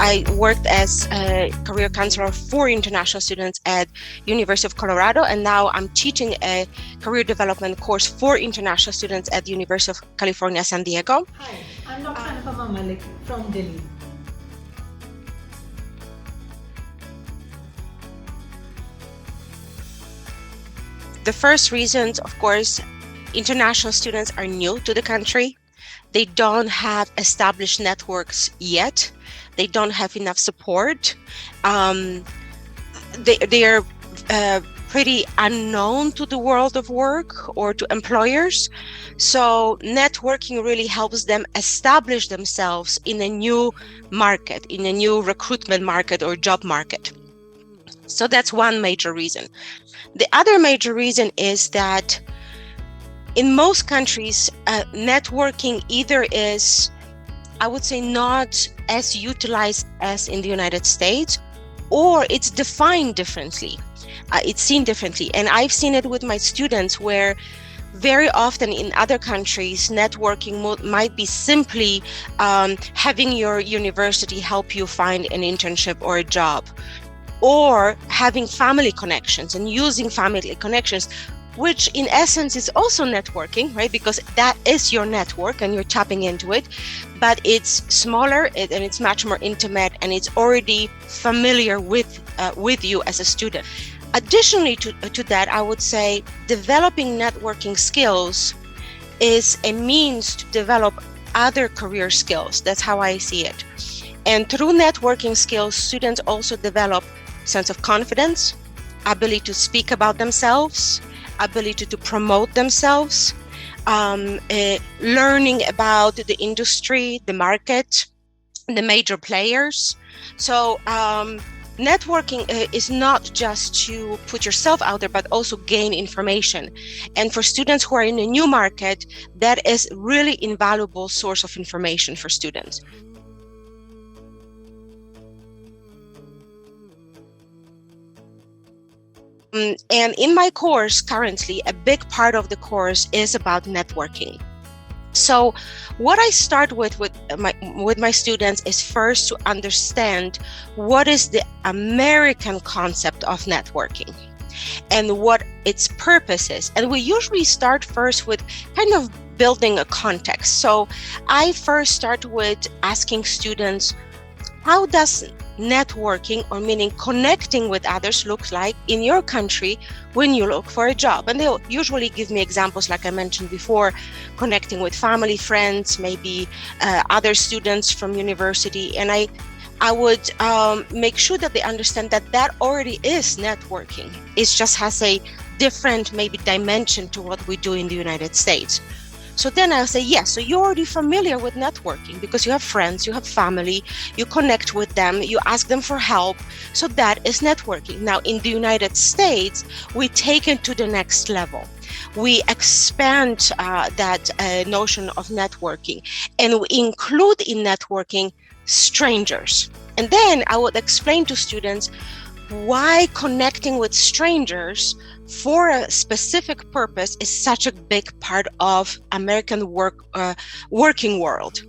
I worked as a career counselor for international students at University of Colorado, and now I'm teaching a career development course for international students at the University of California, San Diego. Hi, I'm Dr. Anupama Malik from Delhi. The first reasons, of course, international students are new to the country. They don't have established networks yet. They don't have enough support. They are pretty unknown to the world of work or to employers. So networking really helps them establish themselves in a new market, in a new recruitment market or job market. So that's one major reason. The other major reason is that in most countries, networking either is, I would say, not as utilized as in the United States, or it's defined differently. It's seen differently. And I've seen it with my students where very often in other countries, networking might be simply having your university help you find an internship or a job, or having family connections and using family connections, which in essence is also networking, right? Because that is your network and you're tapping into it, but it's smaller and it's much more intimate, and it's already familiar with you as a student. Additionally to that, I would say developing networking skills is a means to develop other career skills. That's how I see it. And through networking skills, students also develop sense of confidence, ability to speak about themselves, ability to promote themselves, learning about the industry, the market, the major players. So networking is not just to put yourself out there, but also gain information. And for students who are in a new market, that is really invaluable source of information for students. And in my course currently, a big part of the course is about networking. So what I start with my students is first to understand what is the American concept of networking and what its purpose is. And we usually start first with kind of building a context. So I first start with asking students, how does networking, or meaning connecting with others, look like in your country when you look for a job? And they'll usually give me examples, like I mentioned before, connecting with family, friends, maybe other students from university. And I would make sure that they understand that that already is networking. It just has a different maybe dimension to what we do in the United States. So then I'll say, yes, so you're already familiar with networking because you have friends, you have family, you connect with them, you ask them for help. So that is networking. Now, in the United States, we take it to the next level. We expand that notion of networking, and we include in networking strangers. And then I would explain to students why connecting with strangers for a specific purpose is such a big part of American working world.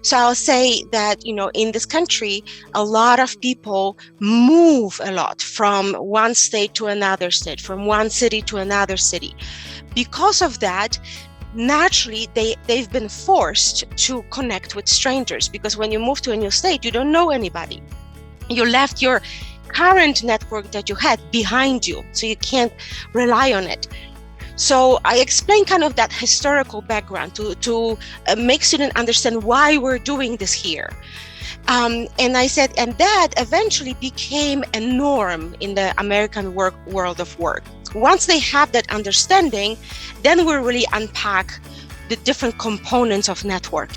So I'll say that, in this country, a lot of people move a lot from one state to another state, from one city to another city. Because of that, naturally, they've been forced to connect with strangers, because when you move to a new state, you don't know anybody. You left your current network that you had behind you, so you can't rely on it. So I explain kind of that historical background to make students understand why we're doing this here. And I said, and that eventually became a norm in the American world of work. Once they have that understanding, then we really unpack the different components of network.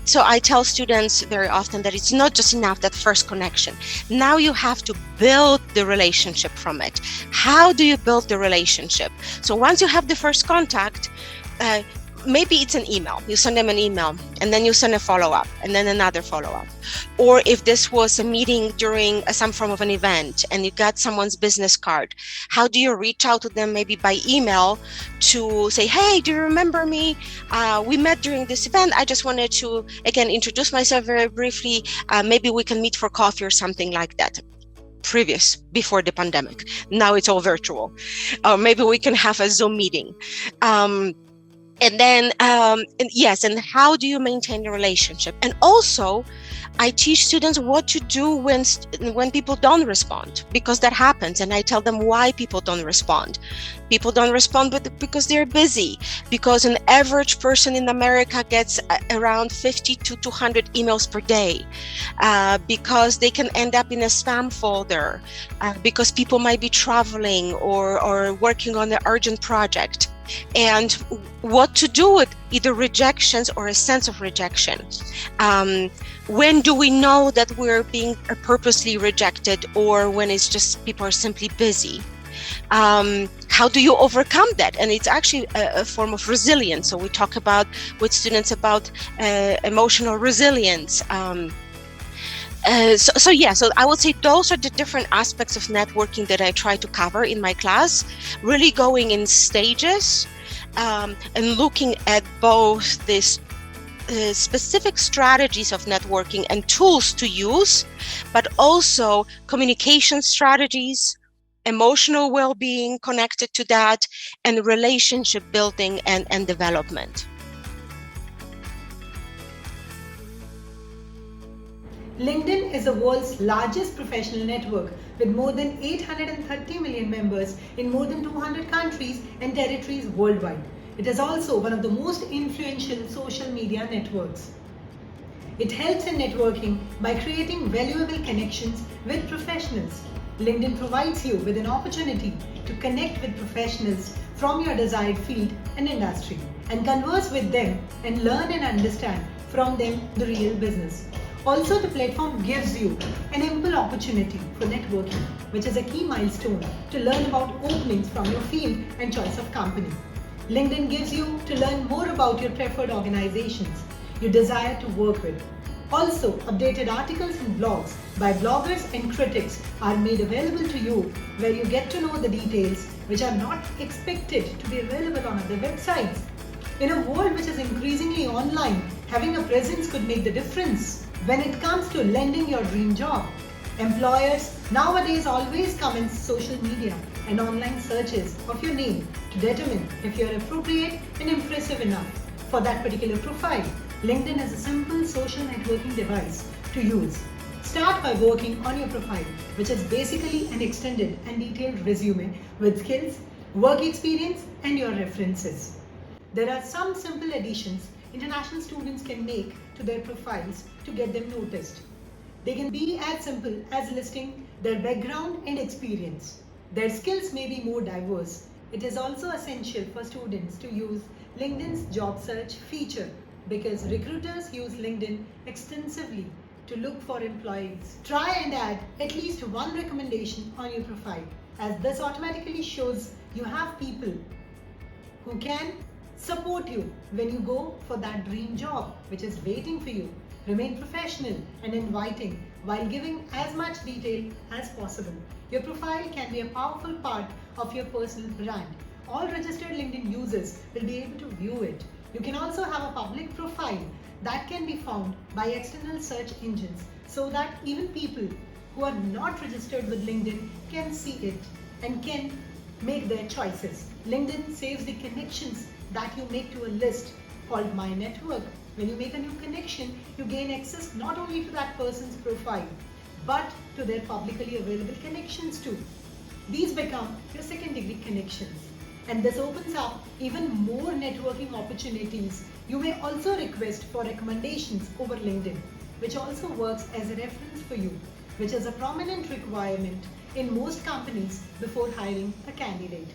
So I tell students very often that it's not just enough that first connection. Now you have to build the relationship from it. How do you build the relationship? So once you have the first contact, maybe it's an email. You send them an email and then you send a follow-up and then another follow-up. Or if this was a meeting during some form of an event and you got someone's business card, how do you reach out to them maybe by email to say, hey, do you remember me? We met during this event. I just wanted to, again, introduce myself very briefly. Maybe we can meet for coffee or something like that. Before the pandemic. Now it's all virtual. Or maybe we can have a Zoom meeting. And how do you maintain the relationship? And also, I teach students what to do when people don't respond, because that happens. And I tell them why people don't respond. People don't respond because they're busy, because an average person in America gets around 50 to 200 emails per day, because they can end up in a spam folder, because people might be traveling or working on an urgent project. And what to do with either rejections or a sense of rejection. When do we know that we're being purposely rejected, or when it's just people are simply busy? How do you overcome that? And it's actually a form of resilience. So we talk about with students about emotional resilience. So I would say those are the different aspects of networking that I try to cover in my class, really going in stages, and looking at both this specific strategies of networking and tools to use, but also communication strategies, emotional well-being connected to that, and relationship building and development. LinkedIn is the world's largest professional network with more than 830 million members in more than 200 countries and territories worldwide. It is also one of the most influential social media networks. It helps in networking by creating valuable connections with professionals. LinkedIn provides you with an opportunity to connect with professionals from your desired field and industry and converse with them and learn and understand from them the real business. Also, the platform gives you an ample opportunity for networking, which is a key milestone to learn about openings from your field and choice of company. LinkedIn gives you to learn more about your preferred organizations you desire to work with. Also, updated articles and blogs by bloggers and critics are made available to you, where you get to know the details which are not expected to be available on other websites. In a world which is increasingly online, having a presence could make the difference. When it comes to landing your dream job, employers nowadays always come in social media and online searches of your name to determine if you are appropriate and impressive enough for that particular profile. LinkedIn is a simple social networking device to use. Start by working on your profile, which is basically an extended and detailed resume with skills, work experience, and your references. There are some simple additions international students can make to their profiles to get them noticed. They can be as simple as listing their background and experience. Their skills may be more diverse. It is also essential for students to use LinkedIn's job search feature, because recruiters use LinkedIn extensively to look for employees. Try and add at least one recommendation on your profile, as this automatically shows you have people who can support you when you go for that dream job which is waiting for you. Remain professional and inviting while giving as much detail as possible. Your profile can be a powerful part of your personal brand. All registered LinkedIn users will be able to view it. You can also have a public profile that can be found by external search engines, so that even people who are not registered with LinkedIn can see it and can make their choices. LinkedIn saves the connections that you make to a list called My Network. When you make a new connection, you gain access not only to that person's profile, but to their publicly available connections too. These become your second degree connections. And this opens up even more networking opportunities. You may also request for recommendations over LinkedIn, which also works as a reference for you, which is a prominent requirement in most companies before hiring a candidate.